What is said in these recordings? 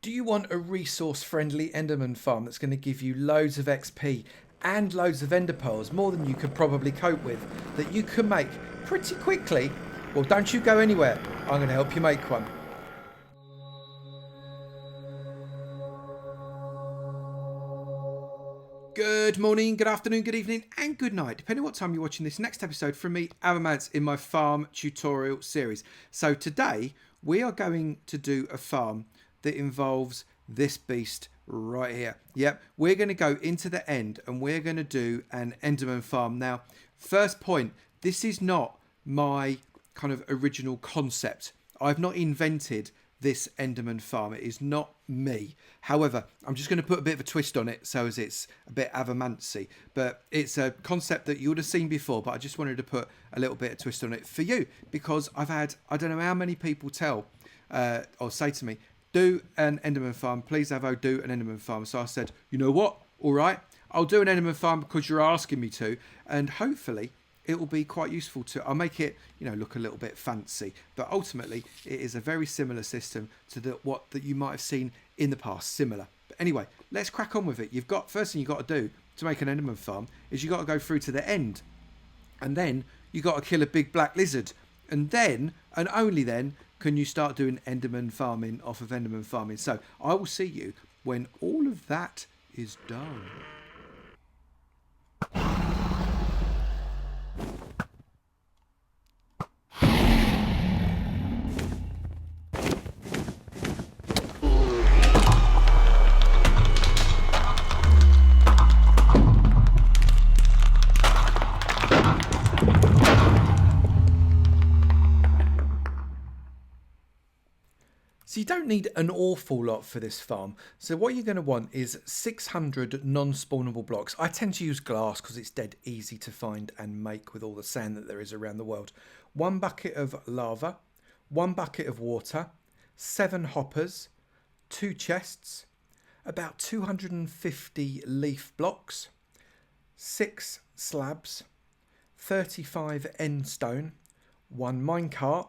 Do you want a resource-friendly Enderman farm that's going to give you loads of XP and loads of Ender pearls, more than you could probably cope with, that you can make pretty quickly? Well, don't you go anywhere. I'm going to help you make one. Good morning, good afternoon, good evening, and good night, depending on what time you're watching this next episode from me, Avomance, in my farm tutorial series. So today, we are going to do a farm that involves this beast right here. Yep, we're going to go into the end and we're going to do an Enderman farm. Now, first point, this is not my kind of original concept. I've not invented this Enderman farm. It is not me. However, I'm just going to put a bit of a twist on it so as it's a bit Avomance-y. But it's a concept that you would have seen before, but I just wanted to put a little bit of twist on it for you because I've had, I don't know how many people tell or say to me, do an Enderman farm, please Avo, do an Enderman farm. So I said, you know what? All right, I'll do an Enderman farm because you're asking me to, and hopefully it will be quite useful to. I'll make it, look a little bit fancy, but ultimately it is a very similar system to what that you might have seen in the past. Similar, but anyway, let's crack on with it. First thing you've got to do to make an Enderman farm is you got to go through to the end, and then you got to kill a big black lizard, and then and only then can you start doing Enderman farming off of Enderman farming. So I will see you when all of that is done. So you don't need an awful lot for this farm. So what you're going to want is 600 non-spawnable blocks. I tend to use glass because it's dead easy to find and make with all the sand that there is around the world. 1 bucket of lava, 1 bucket of water, 7 hoppers, 2 chests, about 250 leaf blocks, 6 slabs, 35 end stone, 1 minecart,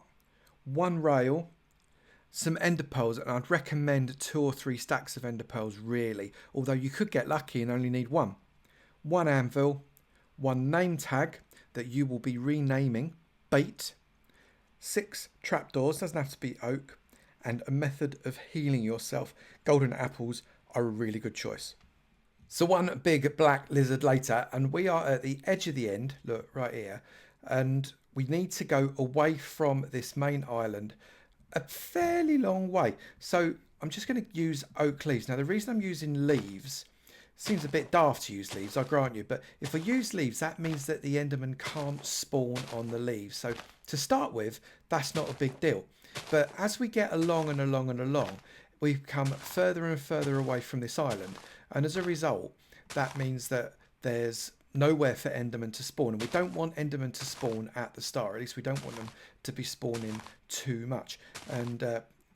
1 rail, some ender pearls, and I'd recommend 2 or 3 stacks of ender pearls really, although you could get lucky and only need 1. 1 anvil, 1 name tag that you will be renaming bait, 6 trapdoors, doesn't have to be oak, and a method of healing yourself. Golden apples are a really good choice. So 1 big black lizard later, and we are at the edge of the end, look right here, and we need to go away from this main island a fairly long way. So I'm just going to use oak leaves. Now the reason I'm using leaves, seems a bit daft to use leaves, I grant you, but if I use leaves that means that the Enderman can't spawn on the leaves. So to start with, that's not a big deal. But as we get along and along and along, we come further and further away from this island, and as a result that means that there's nowhere for Enderman to spawn, and we don't want Enderman to spawn at the start. At least we don't want them to be spawning too much, and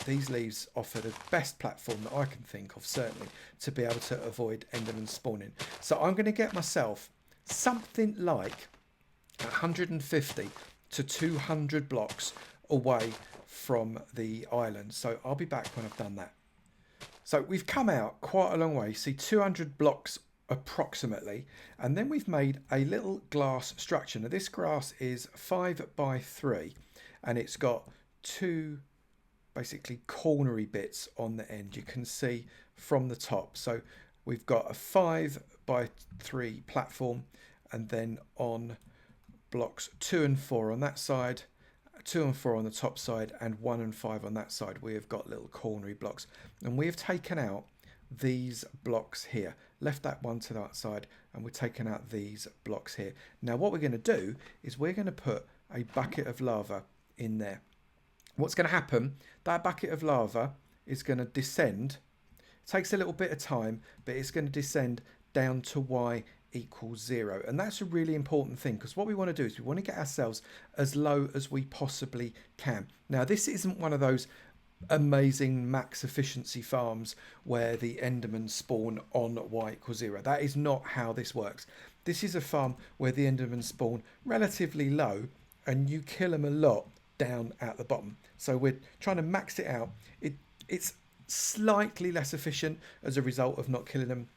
these leaves offer the best platform that I can think of, certainly, to be able to avoid Enderman spawning. So I'm going to get myself something like 150 to 200 blocks away from the island. So I'll be back when I've done that. So we've come out quite a long way. See, 200 blocks approximately, and then we've made a little glass structure. Now this glass is 5 by 3, and it's got 2 basically cornery bits on the end, you can see from the top. So we've got a 5 by 3 platform, and then on blocks 2 and 4 on that side, 2 and 4 on the top side, and 1 and 5 on that side, we have got little cornery blocks, and we have taken out these blocks here, left that one to that side, and we're taking out these blocks here. Now what we're going to do is we're going to put a bucket of lava in there. What's going to happen, that bucket of lava is going to descend. It takes a little bit of time, but it's going to descend down to y equals 0, and that's a really important thing, because what we want to do is we want to get ourselves as low as we possibly can. Now this isn't one of those amazing max efficiency farms where the Endermen spawn on y equals 0. That is not how this works. This is a farm where the Endermen spawn relatively low and you kill them a lot down at the bottom. So we're trying to max it out. It's slightly less efficient as a result of not killing them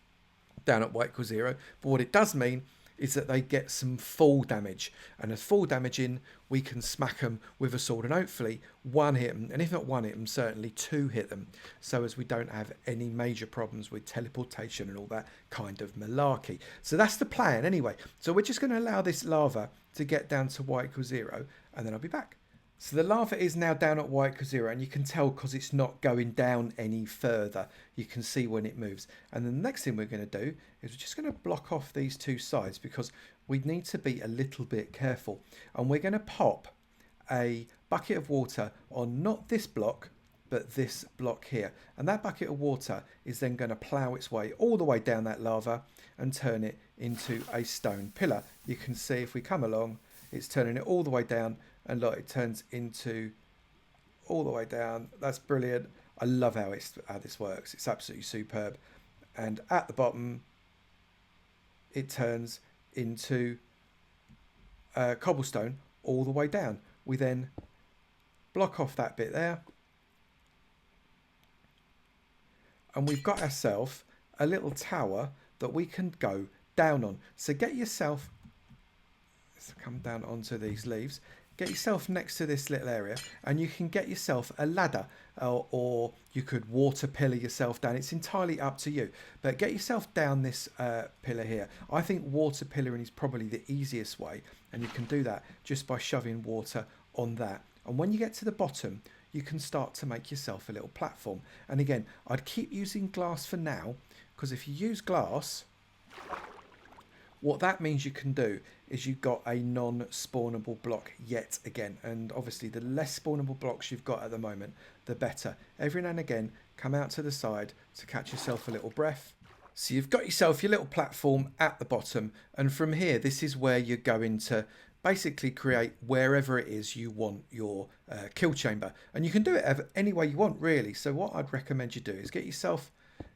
down at y equals 0. But what it does mean is that they get some fall damage, and as fall damage in, we can smack them with a sword and hopefully one hit them, and if not one hit them, certainly two hit them, so as we don't have any major problems with teleportation and all that kind of malarkey. So that's the plan anyway. So we're just going to allow this lava to get down to y equals 0, and then I'll be back. So the lava is now down at y equals 0, and you can tell because it's not going down any further. You can see when it moves. And then the next thing we're going to do is we're just going to block off these two sides because we need to be a little bit careful. And we're going to pop a bucket of water on not this block, but this block here. And that bucket of water is then going to plough its way all the way down that lava and turn it into a stone pillar. You can see if we come along, it's turning it all the way down. And look, it turns into all the way down. That's brilliant. I love how this works. It's absolutely superb. And at the bottom, it turns into cobblestone all the way down. We then block off that bit there. And we've got ourselves a little tower that we can go down on. So get yourself, let's come down onto these leaves. Get yourself next to this little area and you can get yourself a ladder or you could water pillar yourself down. It's entirely up to you. But get yourself down this pillar here. I think water pillaring is probably the easiest way, and you can do that just by shoving water on that. And when you get to the bottom, you can start to make yourself a little platform. And again, I'd keep using glass for now, because if you use glass, what that means you can do is you've got a non-spawnable block yet again. And obviously the less spawnable blocks you've got at the moment, the better. Every now and again, come out to the side to catch yourself a little breath. So you've got yourself your little platform at the bottom. And from here, this is where you're going to basically create wherever it is you want your kill chamber. And you can do it any way you want, really. So what I'd recommend you do is get yourself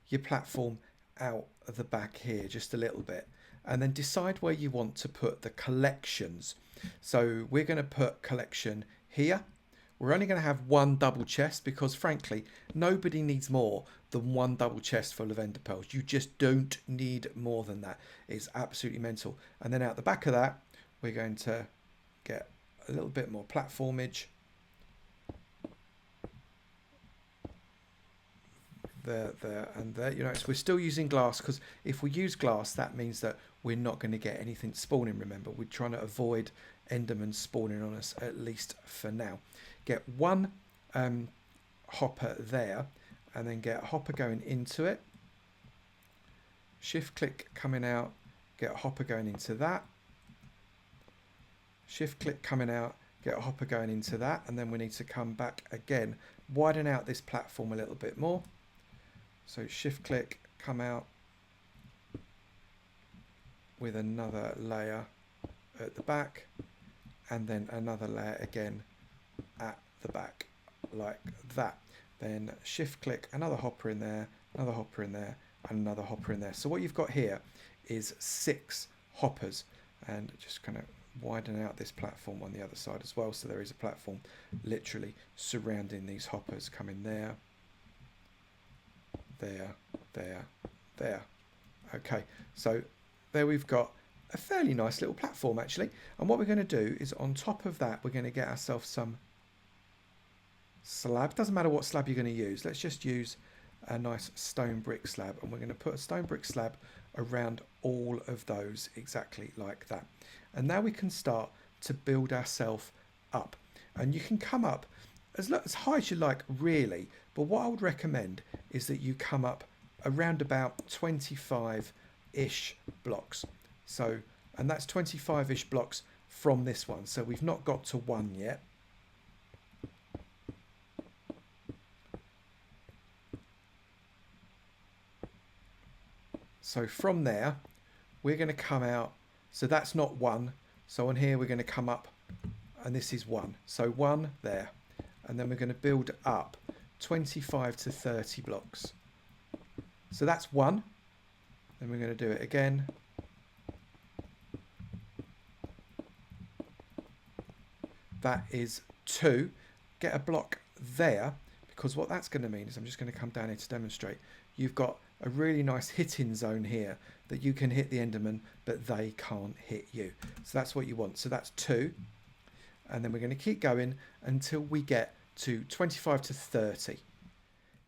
your platform out of the back here just a little bit. And then decide where you want to put the collections. So we're going to put collection here. We're only going to have one double chest because frankly, nobody needs more than one double chest full of Enderpearls. You just don't need more than that. It's absolutely mental. And then out the back of that, we're going to get a little bit more platformage. There, and there. You know, so we're still using glass because if we use glass, that means that we're not going to get anything spawning. Remember, we're trying to avoid Endermen spawning on us, at least for now. Get one hopper there, and then get a hopper going into it. Shift click coming out, get a hopper going into that. Shift click coming out, get a hopper going into that, and then we need to come back again, widen out this platform a little bit more. So shift click, come out with another layer at the back, and then another layer again at the back like that. Then shift click, another hopper in there, another hopper in there, and another hopper in there. So what you've got here is 6 hoppers, and just kind of widen out this platform on the other side as well. So there is a platform literally surrounding these hoppers, coming there, there, there, there. Okay, so there we've got a fairly nice little platform actually. And what we're going to do is on top of that, we're going to get ourselves some slab. Doesn't matter what slab you're going to use. Let's just use a nice stone brick slab. And we're going to put a stone brick slab around all of those exactly like that. And now we can start to build ourselves up. And you can come up as high as you like, really. But what I would recommend is that you come up around about 25-ish blocks. So, and that's 25-ish blocks from this one. So we've not got to 1 yet. So from there, we're going to come out. So that's not 1. So on here, we're going to come up, and this is 1. So 1 there. And then we're going to build up 25 to 30 blocks. So that's 1. Then we're going to do it again. That is 2. Get a block there, because what that's going to mean is, I'm just going to come down here to demonstrate, you've got a really nice hitting zone here that you can hit the Enderman, but they can't hit you. So that's what you want. So that's 2. And then we're going to keep going until we get to 25 to 30.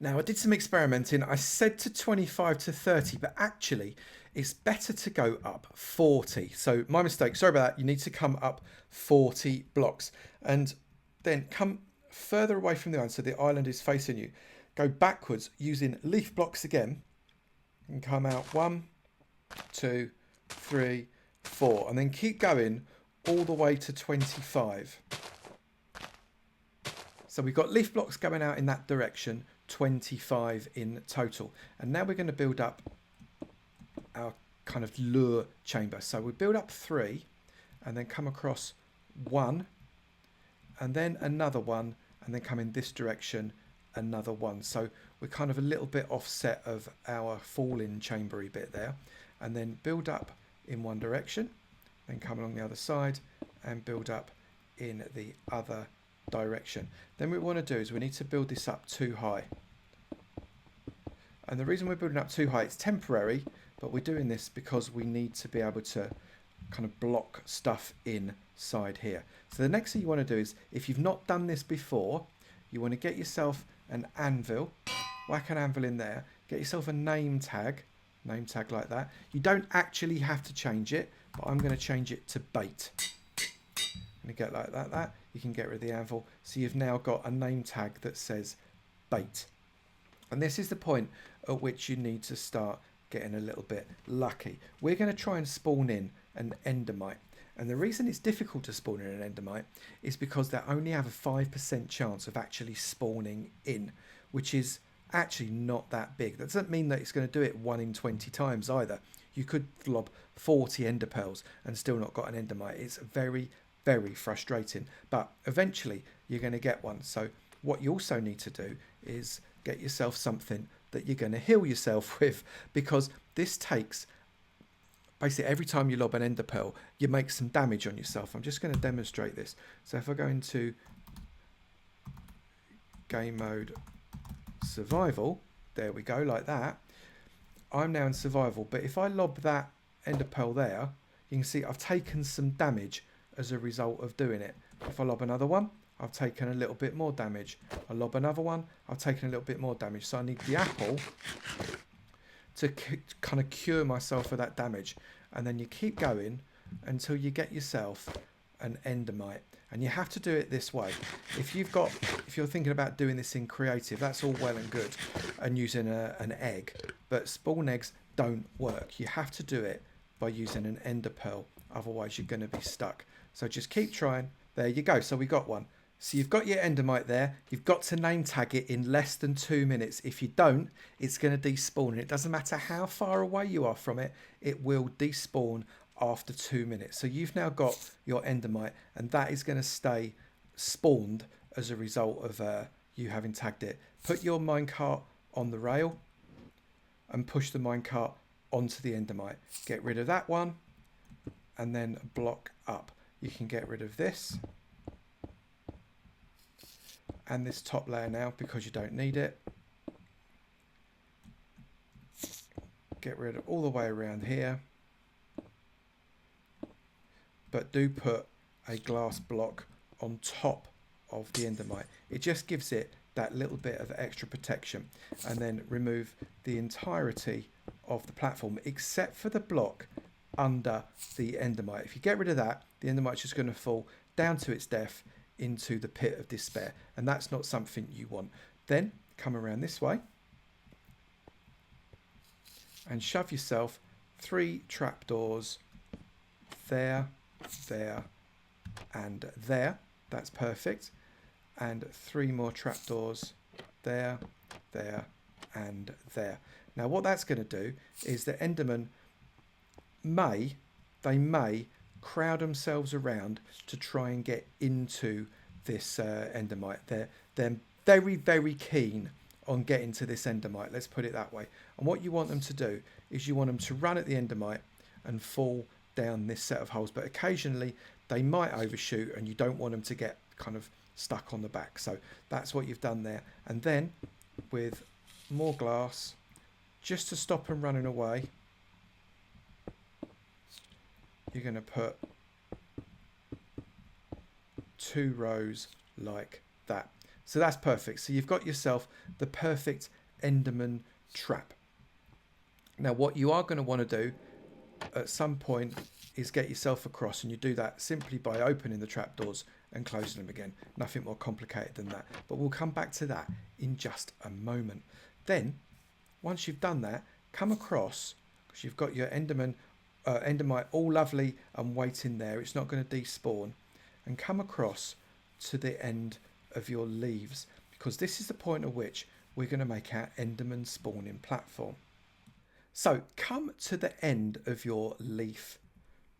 Now, I did some experimenting. I said to 25 to 30, but actually it's better to go up 40. So my mistake, sorry about that. You need to come up 40 blocks and then come further away from the island so the island is facing you. Go backwards using leaf blocks again and come out 1, 2, 3, 4, and then keep going all the way to 25. So we've got leaf blocks going out in that direction, 25 in total. And now we're going to build up our kind of lure chamber. So we build up 3 and then come across 1 and then another 1 and then come in this direction, another 1. So we're kind of a little bit offset of our fall-in chambery bit there, and then build up in one direction, then come along the other side and build up in the other direction. Then what we want to do is we need to build this up too high. And the reason we're building up too high, it's temporary, but we're doing this because we need to be able to kind of block stuff inside here. So the next thing you want to do is, if you've not done this before, you want to get yourself an anvil, whack an anvil in there, get yourself a name tag like that. You don't actually have to change it, but I'm going to change it to bait. I'm going to get like that. You can get rid of the anvil. So you've now got a name tag that says bait. And this is the point at which you need to start getting a little bit lucky. We're going to try and spawn in an Endermite. And the reason it's difficult to spawn in an Endermite is because they only have a 5% chance of actually spawning in, which is actually not that big. That doesn't mean that it's going to do it 1 in 20 times either. You could lob 40 Enderpearls and still not got an Endermite. It's very, very frustrating. But eventually you're going to get one. So what you also need to do is get yourself something that you're going to heal yourself with, because this takes... basically, every time you lob an Enderpearl, you make some damage on yourself. I'm just going to demonstrate this. So if I go into game mode survival, there we go, like that. I'm now in survival, but if I lob that Enderpearl there, you can see I've taken some damage as a result of doing it. If I lob another one, I've taken a little bit more damage. I lob another one, I've taken a little bit more damage. So I need the apple to kind of cure myself of that damage. And then you keep going until you get yourself an Endermite. And you have to do it this way. If you're thinking about doing this in creative, that's all well and good, and using an egg, but spawn eggs don't work. You have to do it by using an Enderpearl, otherwise you're going to be stuck. So just keep trying. There you go. So we got one. So you've got your Endermite there. You've got to name tag it in less than 2 minutes. If you don't, it's going to despawn. And it doesn't matter how far away you are from it, it will despawn after 2 minutes. So you've now got your Endermite, and that is going to stay spawned as a result of you having tagged it. Put your minecart on the rail and push the minecart onto the Endermite. Get rid of that one and then block up. You can get rid of this and this top layer now because you don't need it. Get rid of all the way around here, but do put a glass block on top of the Endermite. It just gives it that little bit of extra protection. And then remove the entirety of the platform except for the block under the Endermite. If you get rid of that, the Endermite's just going to fall down to its death into the pit of despair, and that's not something you want. Then come around this way and shove yourself 3 trapdoors there, there and there. That's perfect. And 3 more trapdoors there, there and there. Now what that's going to do is the Enderman may crowd themselves around to try and get into this Endermite. They're very, very keen on getting to this Endermite, let's put it that way. And what you want them to do is you want them to run at the Endermite and fall down this set of holes, but occasionally they might overshoot and you don't want them to get kind of stuck on the back. So that's what you've done there. And then with more glass, just to stop them running away, you're going to put 2 rows like that. So that's perfect. So you've got yourself the perfect Enderman trap. Now what you are going to want to do at some point is get yourself across, and you do that simply by opening the trapdoors and closing them again. Nothing more complicated than that, but we'll come back to that in just a moment. Then once you've done that, come across, because you've got your Endermite all lovely and waiting there, it's not going to despawn, and come across to the end of your leaves, because this is the point at which we're going to make our Enderman spawning platform. So come to the end of your leaf,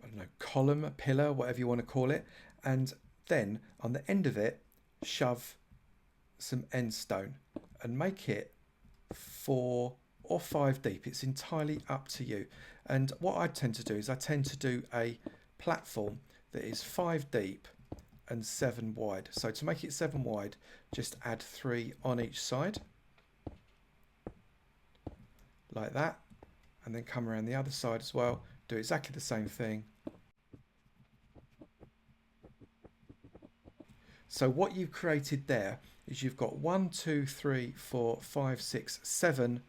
I don't know, column, pillar, whatever you want to call it, and then on the end of it shove some end stone and make it 4 or 5 deep. It's entirely up to you. And what I tend to do is I tend to do a platform that is 5 deep and 7 wide. So to make it 7 wide, just add 3 on each side like that, and then come around the other side as well, do exactly the same thing. So what you've created there is you've got 1, 2, 3, 4, 5, 6, 7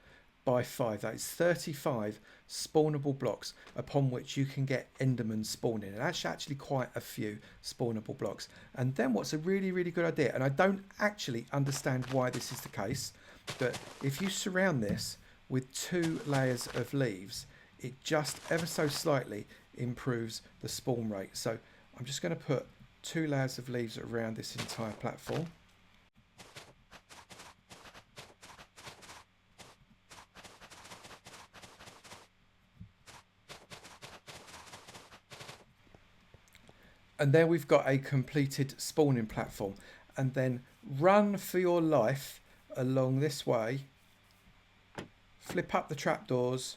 by 5. That is 35 spawnable blocks upon which you can get Enderman spawning. And that's actually quite a few spawnable blocks. And then what's a really, really good idea, and I don't actually understand why this is the case, but if you surround this with 2 layers of leaves, it just ever so slightly improves the spawn rate. So I'm just going to put 2 layers of leaves around this entire platform. And there we've got a completed spawning platform. And then run for your life along this way, flip up the trapdoors,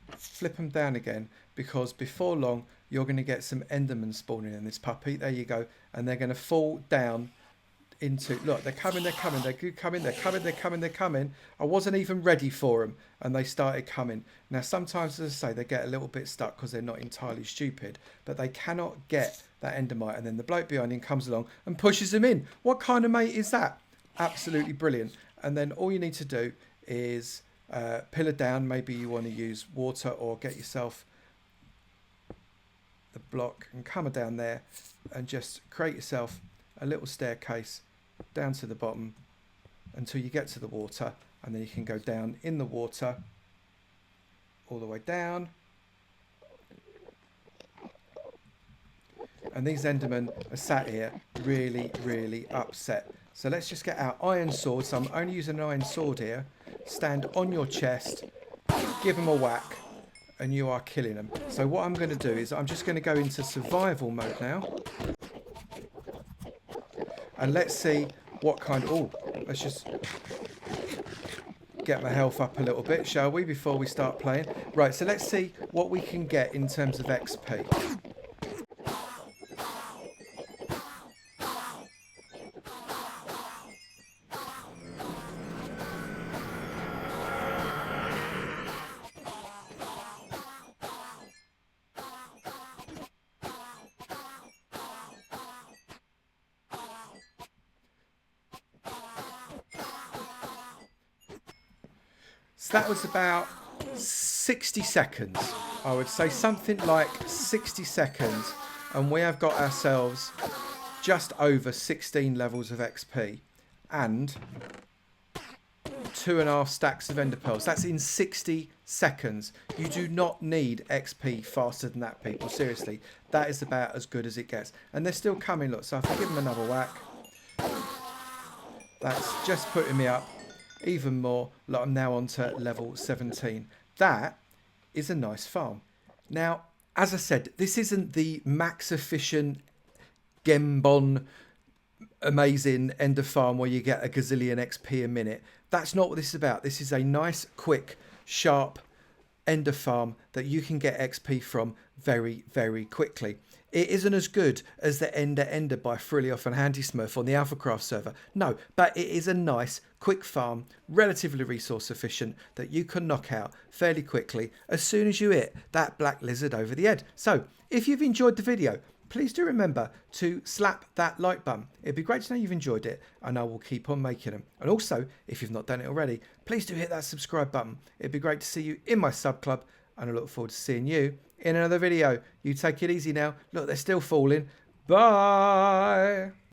flip them down again, because before long you're going to get some Endermen spawning in this puppy. There you go. And they're going to fall down into, look, they're coming, they're coming, they're coming, they're coming, they're coming, they're coming. I wasn't even ready for them and they started coming. Now sometimes, as I say, they get a little bit stuck because they're not entirely stupid, but they cannot get that Endermite, and then the bloke behind him comes along and pushes them in. What kind of mate is that? Absolutely brilliant. And then all you need to do is pillar down. Maybe you want to use water, or get yourself the block and come down there and just create yourself a little staircase down to the bottom until you get to the water, and then you can go down in the water all the way down. And these Endermen are sat here really, really upset. So let's just get our iron sword. So I'm only using an iron sword here. Stand on your chest, give them a whack, and you are killing them. So what I'm going to do is I'm just going to go into survival mode now. And let's see what kind of... Oh, let's just get my health up a little bit, shall we, before we start playing. Right, so let's see what we can get in terms of XP. So that was about 60 seconds. I would say something like 60 seconds. And we have got ourselves just over 16 levels of XP and 2.5 stacks of Enderpearls. That's in 60 seconds. You do not need XP faster than that, people. Seriously, that is about as good as it gets. And they're still coming, look. So if I give them another whack, that's just putting me up even more. Like, I'm now on to level 17. That is a nice farm. Now, as I said, this isn't the max efficient Gembon amazing Ender farm where you get a gazillion XP a minute. That's not what this is about. This is a nice, quick, sharp Ender farm that you can get XP from very, very quickly. It isn't as good as the Ender by Frilioff and Handy Smurf on the AlphaCraft server. No, but it is a nice, quick farm, relatively resource efficient that you can knock out fairly quickly as soon as you hit that black lizard over the head. So, if you've enjoyed the video, please do remember to slap that like button. It'd be great to know you've enjoyed it, and I will keep on making them. And also, if you've not done it already, please do hit that subscribe button. It'd be great to see you in my sub club, and I look forward to seeing you in another video. You take it easy now. Look, they're still falling. Bye.